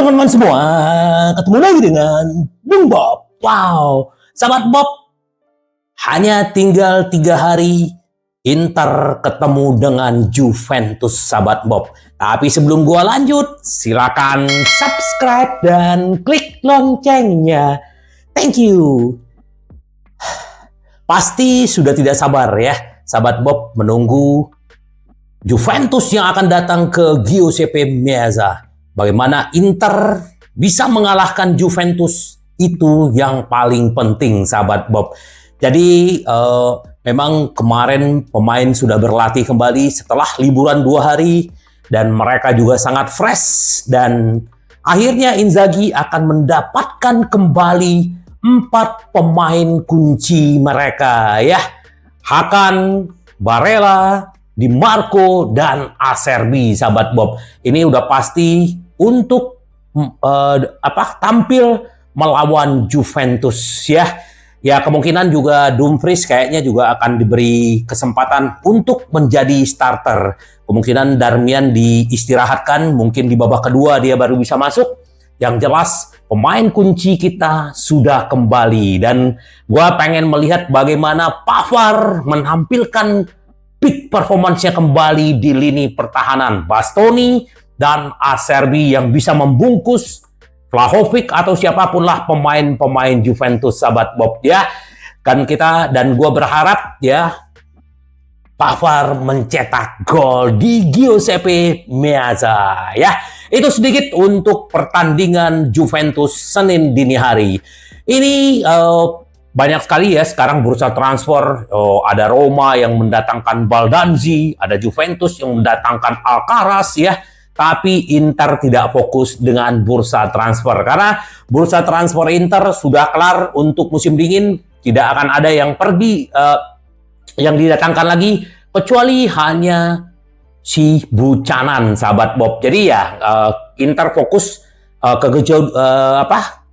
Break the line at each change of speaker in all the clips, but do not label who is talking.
teman-teman semua, ketemu lagi dengan Bung Bob. Wow, sahabat Bob, hanya tinggal 3 hari Inter ketemu dengan Juventus, sahabat Bob. Tapi sebelum gua lanjut, silakan subscribe dan klik loncengnya. Thank you. Pasti sudah tidak sabar ya, sahabat Bob, menunggu Juventus yang akan datang ke Giuseppe Meazza. Bagaimana Inter bisa mengalahkan Juventus, itu yang paling penting, sahabat Bob. Jadi memang kemarin pemain sudah berlatih kembali setelah liburan 2 hari dan mereka juga sangat fresh, dan akhirnya Inzaghi akan mendapatkan kembali 4 pemain kunci mereka ya. Hakan, Barella, Di Marco, dan Acerbi, sahabat Bob. Ini udah pasti untuk tampil melawan Juventus ya. Ya, kemungkinan juga Dumfries kayaknya juga akan diberi kesempatan untuk menjadi starter. Kemungkinan Darmian diistirahatkan, mungkin di babak kedua dia baru bisa masuk. Yang jelas pemain kunci kita sudah kembali, dan gua pengen melihat bagaimana Pavard menampilkan peak performance-nya kembali di lini pertahanan. Bastoni dan Acerbi yang bisa membungkus Vlahovic atau siapapun lah pemain-pemain Juventus, sahabat Bob ya. Kan kita dan gue berharap ya Pavard mencetak gol di Giuseppe Meazza ya. Itu sedikit untuk pertandingan Juventus Senin dini hari. Ini banyak sekali ya sekarang bursa transfer. Ada Roma yang mendatangkan Baldanzi, ada Juventus yang mendatangkan Alcaraz ya. Tapi Inter tidak fokus dengan bursa transfer karena bursa transfer Inter sudah kelar untuk musim dingin. Tidak akan ada yang pergi yang didatangkan lagi kecuali hanya si Buchanan, sahabat Bob. Jadi ya Inter fokus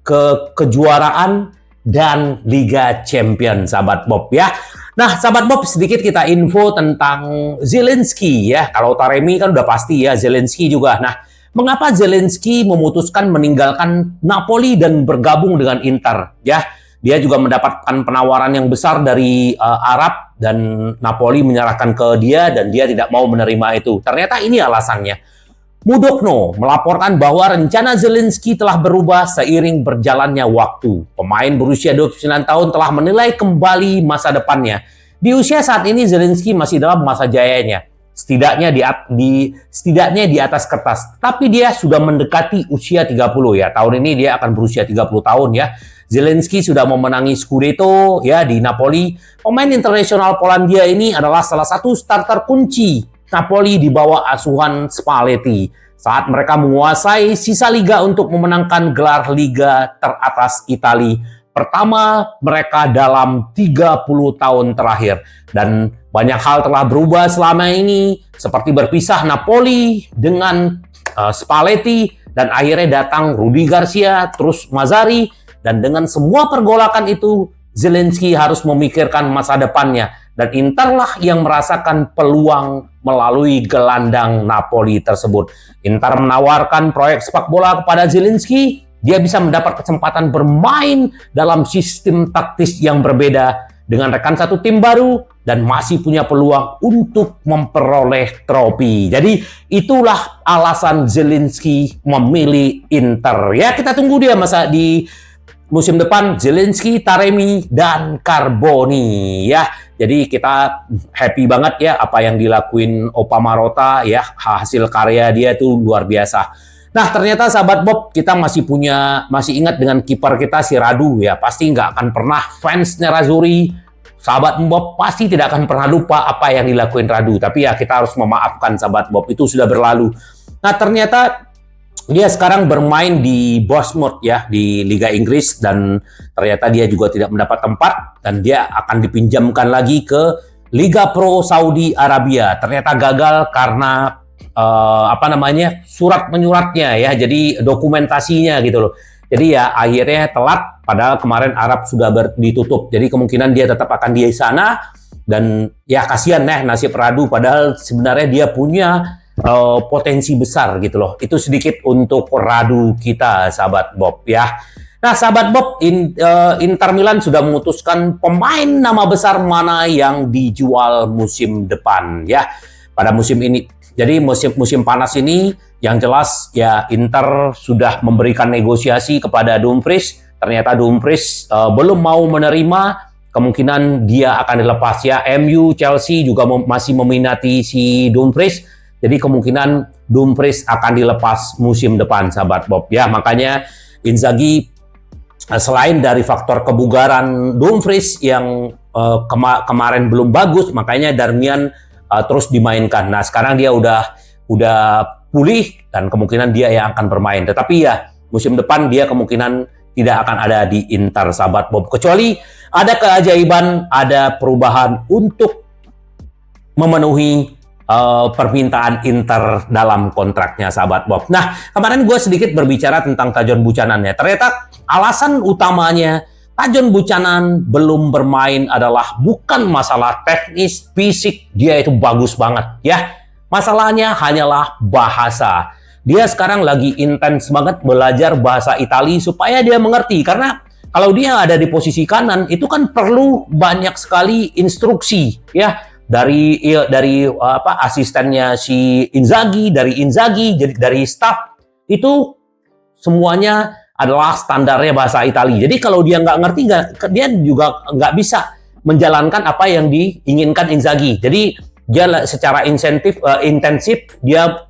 ke kejuaraan dan Liga Champions, sahabat Bob ya. Nah, sahabat Bob, sedikit kita info tentang Zielinski ya. Kalau Taremi kan udah pasti ya, Zielinski juga. Nah, mengapa Zielinski memutuskan meninggalkan Napoli dan bergabung dengan Inter ya? Dia juga mendapatkan penawaran yang besar dari Arab, dan Napoli menyerahkan ke dia dan dia tidak mau menerima itu. Ternyata ini alasannya. Mudokno melaporkan bahwa rencana Zielinski telah berubah seiring berjalannya waktu. Pemain berusia 29 tahun telah menilai kembali masa depannya. Di usia saat ini Zielinski masih dalam masa jayanya. Setidaknya di atas kertas. Tapi dia sudah mendekati usia 30 ya. Tahun ini dia akan berusia 30 tahun ya. Zielinski sudah memenangi Scudetto ya di Napoli. Pemain internasional Polandia ini adalah salah satu starter kunci Napoli di bawah asuhan Spalletti saat mereka menguasai sisa liga untuk memenangkan gelar liga teratas Italia pertama mereka dalam 30 tahun terakhir. Dan banyak hal telah berubah selama ini, seperti berpisah Napoli dengan Spalletti, dan akhirnya datang Rudi Garcia, terus Mazzarri, dan dengan semua pergolakan itu Zielinski harus memikirkan masa depannya. Dan Inter lah yang merasakan peluang melalui gelandang Napoli tersebut. Inter menawarkan proyek sepak bola kepada Zielinski. Dia bisa mendapat kesempatan bermain dalam sistem taktis yang berbeda dengan rekan satu tim baru dan masih punya peluang untuk memperoleh trofi. Jadi itulah alasan Zielinski memilih Inter. Ya, kita tunggu dia masa di musim depan, Zielinski, Taremi, dan Carboni ya. Jadi kita happy banget ya apa yang dilakuin Opa Marotta ya, hasil karya dia tuh luar biasa. Nah, ternyata sahabat Bob, kita masih ingat dengan kiper kita si Radu ya. Pasti nggak akan pernah fans Nerazzurri, sahabat Bob pasti tidak akan pernah lupa apa yang dilakuin Radu. Tapi ya kita harus memaafkan, sahabat Bob, itu sudah berlalu. Nah, ternyata dia sekarang bermain di Bournemouth ya, di Liga Inggris, dan ternyata dia juga tidak mendapat tempat dan dia akan dipinjamkan lagi ke Liga Pro Saudi Arabia. Ternyata gagal karena surat menyuratnya ya, jadi dokumentasinya gitu loh. Jadi ya akhirnya telat, padahal kemarin Arab sudah ditutup. Jadi kemungkinan dia tetap akan di sana, dan ya kasihan nasib Radu, padahal sebenarnya dia punya potensi besar gitu loh. Itu sedikit untuk radu kita, sahabat Bob ya. Nah, sahabat Bob, Inter Milan sudah memutuskan pemain nama besar mana yang dijual musim depan ya. Pada musim ini. Jadi musim panas ini yang jelas ya Inter sudah memberikan negosiasi kepada Dumfries. Ternyata Dumfries belum mau menerima, kemungkinan dia akan dilepas ya. MU, Chelsea juga masih meminati si Dumfries. Jadi kemungkinan Dumfries akan dilepas musim depan, sahabat Bob ya. Makanya Inzaghi selain dari faktor kebugaran Dumfries yang kemarin belum bagus, makanya Darmian terus dimainkan. Nah, sekarang dia udah pulih dan kemungkinan dia yang akan bermain. Tetapi ya musim depan dia kemungkinan tidak akan ada di Inter, sahabat Bob. Kecuali ada keajaiban, ada perubahan untuk memenuhi permintaan Inter dalam kontraknya, sahabat Bob. Nah, kemarin gue sedikit berbicara tentang Tajon Buchanan ya. Ternyata alasan utamanya Tajon Buchanan belum bermain adalah bukan masalah teknis, fisik, dia itu bagus banget ya. Masalahnya hanyalah bahasa. Dia sekarang lagi intens banget belajar bahasa Italia supaya dia mengerti. Karena kalau dia ada di posisi kanan, itu kan perlu banyak sekali instruksi ya. Dari asistennya si Inzaghi, dari staff, itu semuanya adalah standarnya bahasa Italia. Jadi kalau dia nggak ngerti, dia juga nggak bisa menjalankan apa yang diinginkan Inzaghi. Jadi dia secara intensif dia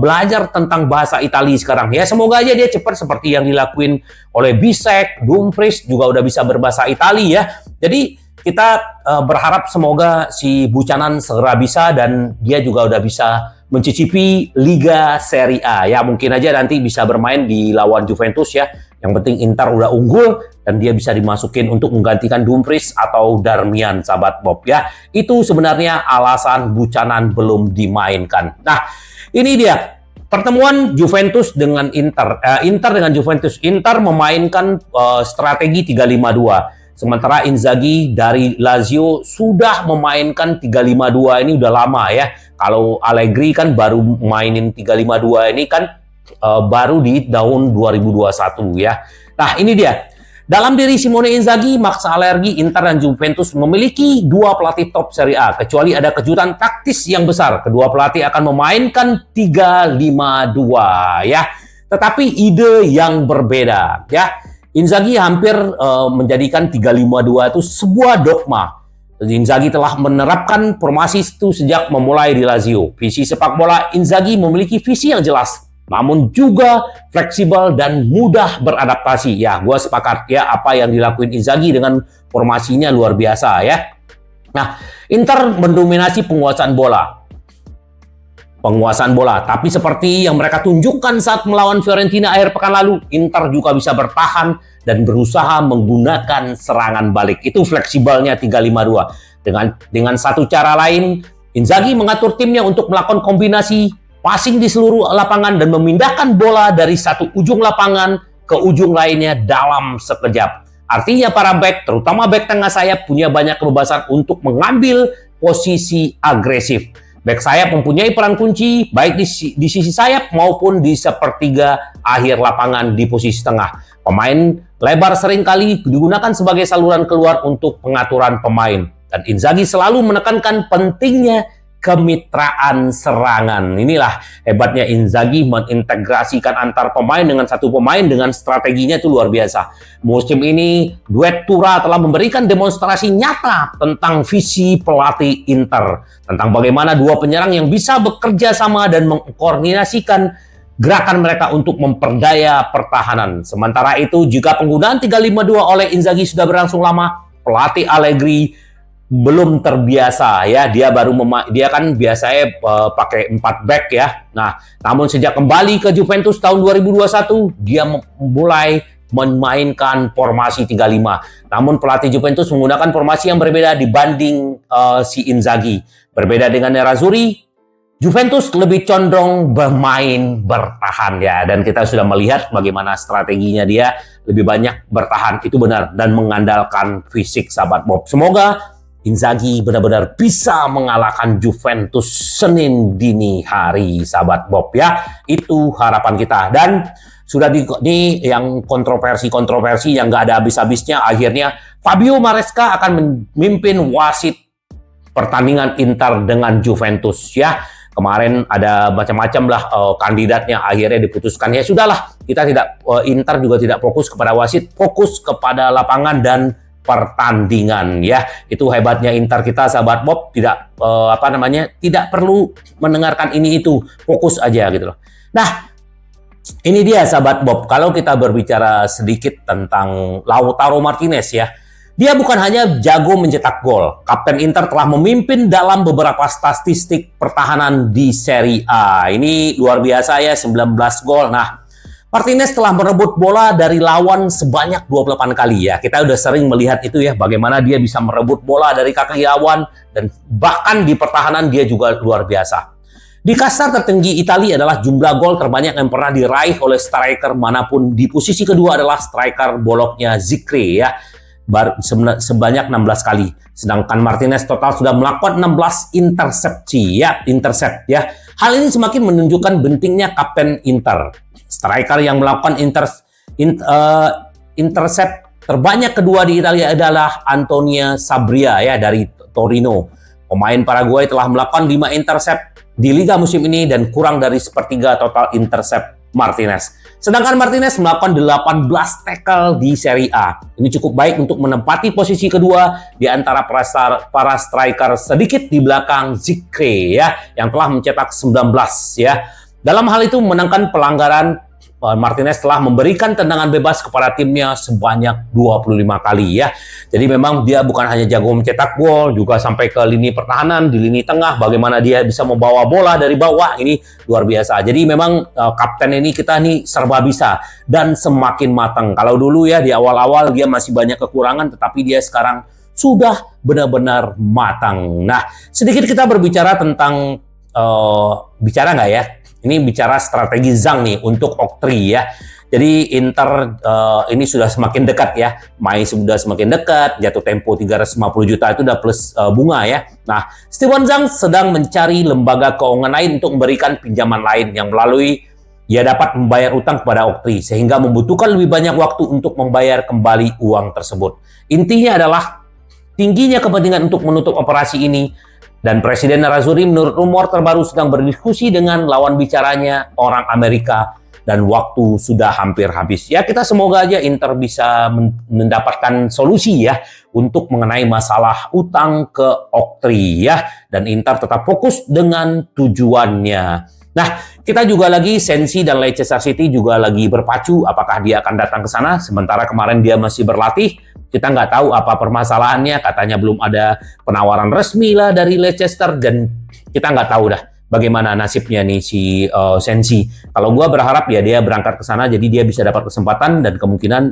belajar tentang bahasa Italia sekarang. Ya semoga aja dia cepat seperti yang dilakuin oleh Bisek, Dumfries juga udah bisa berbahasa Italia ya. Jadi kita berharap semoga si Buchanan segera bisa dan dia juga udah bisa mencicipi Liga Serie A. Ya mungkin aja nanti bisa bermain di lawan Juventus ya. Yang penting Inter udah unggul dan dia bisa dimasukin untuk menggantikan Dumfries atau Darmian, sahabat Bob ya. Itu sebenarnya alasan Buchanan belum dimainkan. Nah, ini dia pertemuan Juventus dengan Inter. Inter dengan Juventus. Inter memainkan strategi 3-5-2. Sementara Inzaghi dari Lazio sudah memainkan 3-5-2 ini udah lama ya. Kalau Allegri kan baru mainin 3-5-2 ini kan baru di tahun 2021 ya. Nah ini dia. Dalam diri Simone Inzaghi, Max Allegri, Inter dan Juventus memiliki dua pelatih top Serie A. Kecuali ada kejutan taktis yang besar. Kedua pelatih akan memainkan 3-5-2 ya. Tetapi ide yang berbeda ya. Inzaghi hampir menjadikan 3-5-2 itu sebuah dogma. Inzaghi telah menerapkan formasi itu sejak memulai di Lazio. Visi sepak bola Inzaghi memiliki visi yang jelas, namun juga fleksibel dan mudah beradaptasi. Ya, gue sepakat ya apa yang dilakuin Inzaghi dengan formasinya luar biasa ya. Nah, Inter mendominasi penguasaan bola. Tapi seperti yang mereka tunjukkan saat melawan Fiorentina akhir pekan lalu, Inter juga bisa bertahan dan berusaha menggunakan serangan balik. Itu fleksibelnya 3-5-2. Dengan satu cara lain, Inzaghi mengatur timnya untuk melakukan kombinasi passing di seluruh lapangan dan memindahkan bola dari satu ujung lapangan ke ujung lainnya dalam sekejap. Artinya para bek, terutama bek tengah sayap, punya banyak kebebasan untuk mengambil posisi agresif. Bek sayap mempunyai peran kunci baik di sisi sayap maupun di sepertiga akhir lapangan di posisi tengah. Pemain lebar seringkali digunakan sebagai saluran keluar untuk pengaturan pemain. Dan Inzaghi selalu menekankan pentingnya kemitraan serangan. Inilah hebatnya Inzaghi mengintegrasikan antar pemain dengan satu pemain dengan strateginya itu luar biasa. Musim ini duet Tura telah memberikan demonstrasi nyata tentang visi pelatih Inter, tentang bagaimana dua penyerang yang bisa bekerja sama dan mengkoordinasikan gerakan mereka untuk memperdaya pertahanan. Sementara itu, jika penggunaan 3-5-2 oleh Inzaghi sudah berlangsung lama, pelatih Allegri belum terbiasa ya. Dia kan biasanya pakai 4 back ya. Nah, namun sejak kembali ke Juventus tahun 2021, dia mulai memainkan formasi 3-5. Namun pelatih Juventus menggunakan formasi yang berbeda dibanding si Inzaghi. Berbeda dengan Nerazzurri, Juventus lebih condong bermain bertahan ya, dan kita sudah melihat bagaimana strateginya dia lebih banyak bertahan, itu benar, dan mengandalkan fisik, sahabat Bob. Semoga Inzaghi benar-benar bisa mengalahkan Juventus Senin dini hari, sahabat Bob ya. Itu harapan kita. Dan sudah ini yang kontroversi yang nggak ada habis-habisnya. Akhirnya Fabio Maresca akan memimpin wasit pertandingan Inter dengan Juventus ya. Kemarin ada macam-macam lah kandidatnya, akhirnya diputuskan ya sudahlah, kita tidak Inter juga tidak fokus kepada wasit, fokus kepada lapangan dan pertandingan ya. Itu hebatnya Inter kita, sahabat Bob, tidak tidak perlu mendengarkan ini itu, fokus aja gitu loh. Nah, ini dia sahabat Bob, kalau kita berbicara sedikit tentang Lautaro Martinez ya. Dia bukan hanya jago mencetak gol. Kapten Inter telah memimpin dalam beberapa statistik pertahanan di Serie A. Ini luar biasa ya, 19 gol. Nah, Martinez telah merebut bola dari lawan sebanyak 28 kali ya. Kita udah sering melihat itu ya, bagaimana dia bisa merebut bola dari kaki lawan, dan bahkan di pertahanan dia juga luar biasa. Di kasta tertinggi Italia adalah jumlah gol terbanyak yang pernah diraih oleh striker manapun. Di posisi kedua adalah striker boloknya Zicre ya, sebanyak 16 kali. Sedangkan Martinez total sudah melakukan 16 intercept ya. Hal ini semakin menunjukkan pentingnya kapten Inter. Striker yang melakukan intercept terbanyak kedua di Italia adalah Antonio Sabria ya dari Torino. Pemain Paraguay telah melakukan 5 intercept di liga musim ini dan kurang dari sepertiga total intercept Martinez. Sedangkan Martinez melakukan 18 tackle di Serie A. Ini cukup baik untuk menempati posisi kedua di antara para striker, sedikit di belakang Zicre ya, yang telah mencetak 19 ya. Dalam hal itu memenangkan pelanggaran, Martinez telah memberikan tendangan bebas kepada timnya sebanyak 25 kali ya. Jadi memang dia bukan hanya jago mencetak gol, juga sampai ke lini pertahanan, di lini tengah, bagaimana dia bisa membawa bola dari bawah, ini luar biasa. Jadi memang kapten ini kita nih serba bisa dan semakin matang. Kalau dulu ya di awal-awal dia masih banyak kekurangan, tetapi dia sekarang sudah benar-benar matang. Nah, sedikit kita berbicara tentang bicara nggak ya? Ini bicara strategi Zhang nih untuk Oktri ya. Jadi Inter ini sudah semakin dekat ya. Mai sudah semakin dekat, jatuh tempo 350 juta itu udah plus bunga ya. Nah, Steven Zhang sedang mencari lembaga keuangan lain untuk memberikan pinjaman lain yang melalui ia dapat membayar utang kepada Oktri sehingga membutuhkan lebih banyak waktu untuk membayar kembali uang tersebut. Intinya adalah tingginya kepentingan untuk menutup operasi ini. Dan Presiden Nerazzurri menurut rumor terbaru sedang berdiskusi dengan lawan bicaranya orang Amerika dan waktu sudah hampir habis. Ya, kita semoga aja Inter bisa mendapatkan solusi ya untuk mengenai masalah utang ke Oktri ya, dan Inter tetap fokus dengan tujuannya. Nah, kita juga lagi Sensi dan Leicester City juga lagi berpacu apakah dia akan datang ke sana, sementara kemarin dia masih berlatih. Kita nggak tahu apa permasalahannya, katanya belum ada penawaran resmi lah dari Leicester, dan kita nggak tahu dah bagaimana nasibnya nih si Sensi. Kalau gua berharap ya dia berangkat ke sana, jadi dia bisa dapat kesempatan dan kemungkinan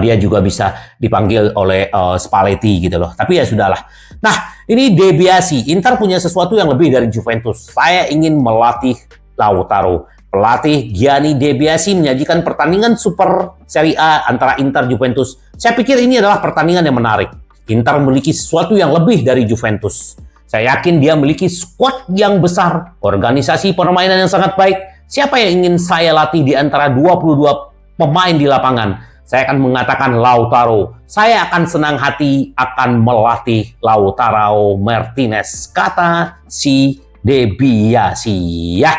dia juga bisa dipanggil oleh Spalletti gitu loh. Tapi ya sudahlah. Nah, ini De Biasi. Inter punya sesuatu yang lebih dari Juventus. Saya ingin melatih Lautaro. Pelatih Gianni De Biasi menyajikan pertandingan Super Serie A antara Inter Juventus. Saya pikir ini adalah pertandingan yang menarik. Inter memiliki sesuatu yang lebih dari Juventus. Saya yakin dia memiliki skuad yang besar, organisasi permainan yang sangat baik. Siapa yang ingin saya latih di antara 22 pemain di lapangan? Saya akan mengatakan Lautaro. Saya akan senang hati akan melatih Lautaro Martinez, kata si De Biasi ya.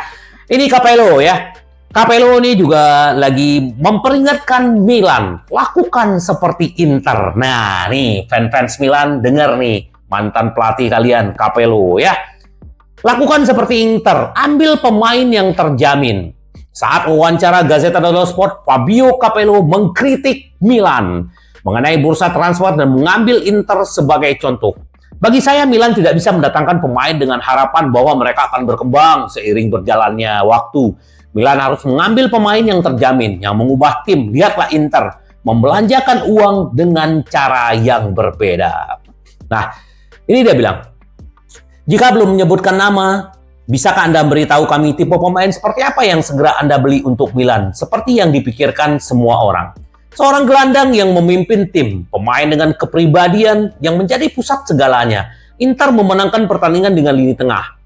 Ini Capello ya. Capello ini juga lagi memperingatkan Milan, lakukan seperti Inter. Nah, nih fans Milan dengar nih, mantan pelatih kalian Capello ya. Lakukan seperti Inter, ambil pemain yang terjamin. Saat wawancara Gazzetta dello Sport, Fabio Capello mengkritik Milan mengenai bursa transfer dan mengambil Inter sebagai contoh. Bagi saya, Milan tidak bisa mendatangkan pemain dengan harapan bahwa mereka akan berkembang seiring berjalannya waktu. Milan harus mengambil pemain yang terjamin, yang mengubah tim. Lihatlah Inter membelanjakan uang dengan cara yang berbeda. Nah, ini dia bilang, jika belum menyebutkan nama, bisakah Anda beritahu kami tipe pemain seperti apa yang segera Anda beli untuk Milan? Seperti yang dipikirkan semua orang. Seorang gelandang yang memimpin tim, pemain dengan kepribadian yang menjadi pusat segalanya. Inter memenangkan pertandingan dengan lini tengah.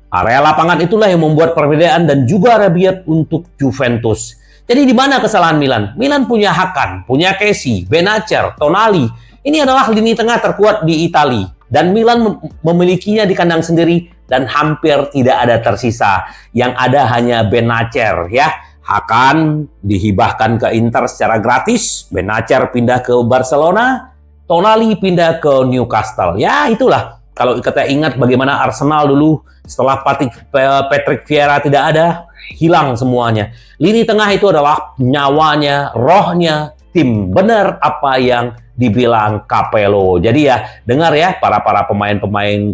Area lapangan itulah yang membuat perbedaan dan juga rabiat untuk Juventus. Jadi di mana kesalahan Milan? Milan punya Hakan, punya Kessie, Benacer, Tonali. Ini adalah lini tengah terkuat di Italia. Dan Milan memilikinya di kandang sendiri dan hampir tidak ada tersisa. Yang ada hanya Benacer ya. Hakan dihibahkan ke Inter secara gratis. Benacer pindah ke Barcelona. Tonali pindah ke Newcastle. Ya itulah. Kalau kita ingat bagaimana Arsenal dulu setelah Patrick Vieira tidak ada, hilang semuanya. Lini tengah itu adalah nyawanya, rohnya tim. Benar apa yang dibilang Capello. Jadi ya, dengar ya para pemain-pemain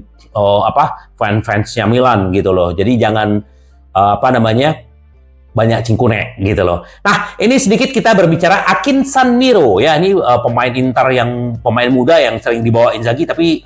fans-fansnya Milan gitu loh. Jadi jangan banyak cingkune gitu loh. Nah, ini sedikit kita berbicara Akin Sanmiro ya. Ini pemain Inter yang pemain muda yang sering dibawa Inzaghi tapi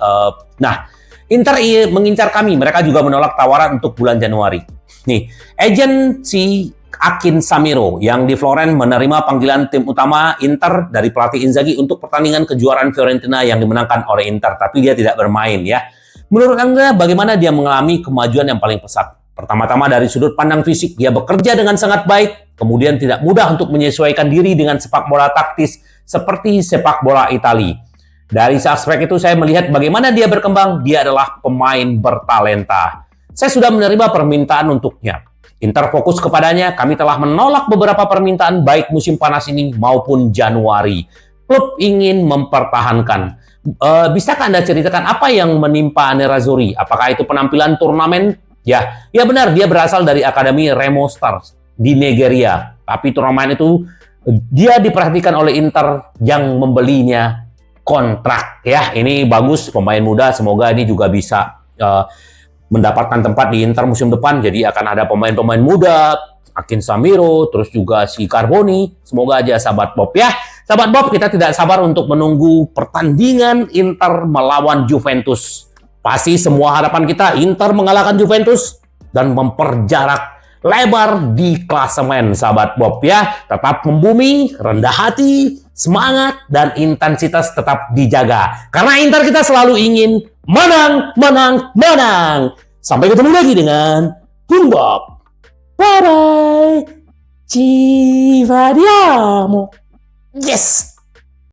Inter mengincar kami. Mereka juga menolak tawaran untuk bulan Januari. Nih, agensi Akin Sanmiro yang di Florence menerima panggilan tim utama Inter dari pelatih Inzaghi untuk pertandingan kejuaraan Fiorentina yang dimenangkan oleh Inter, tapi dia tidak bermain ya. Menurut Anda bagaimana dia mengalami kemajuan yang paling pesat? Pertama-tama dari sudut pandang fisik, dia bekerja dengan sangat baik, kemudian tidak mudah untuk menyesuaikan diri dengan sepak bola taktis seperti sepak bola Italia. Dari aspek itu saya melihat bagaimana dia berkembang, dia adalah pemain bertalenta. Saya sudah menerima permintaan untuknya. Inter fokus kepadanya, kami telah menolak beberapa permintaan baik musim panas ini maupun Januari. Klub ingin mempertahankan. Bisakah Anda ceritakan apa yang menimpa Nerazzurri? Apakah itu penampilan turnamen? Ya benar, dia berasal dari Akademi Remo Stars di Nigeria. Tapi turnamen itu dia diperhatikan oleh Inter yang membelinya kontrak. Ya, ini bagus pemain muda. Semoga ini juga bisa mendapatkan tempat di Inter musim depan. Jadi akan ada pemain-pemain muda, Akin Sanmiro, terus juga si Carboni. Semoga aja sahabat Bob ya. Sahabat Bob, kita tidak sabar untuk menunggu pertandingan Inter melawan Juventus. Pasti semua harapan kita Inter mengalahkan Juventus dan memperjarak lebar di klasemen sahabat Bob ya. Tetap membumi, rendah hati, semangat dan intensitas tetap dijaga. Karena Inter kita selalu ingin menang, menang, menang. Sampai ketemu lagi dengan Bung Bob. Bye bye. Ci vediamo. Yes.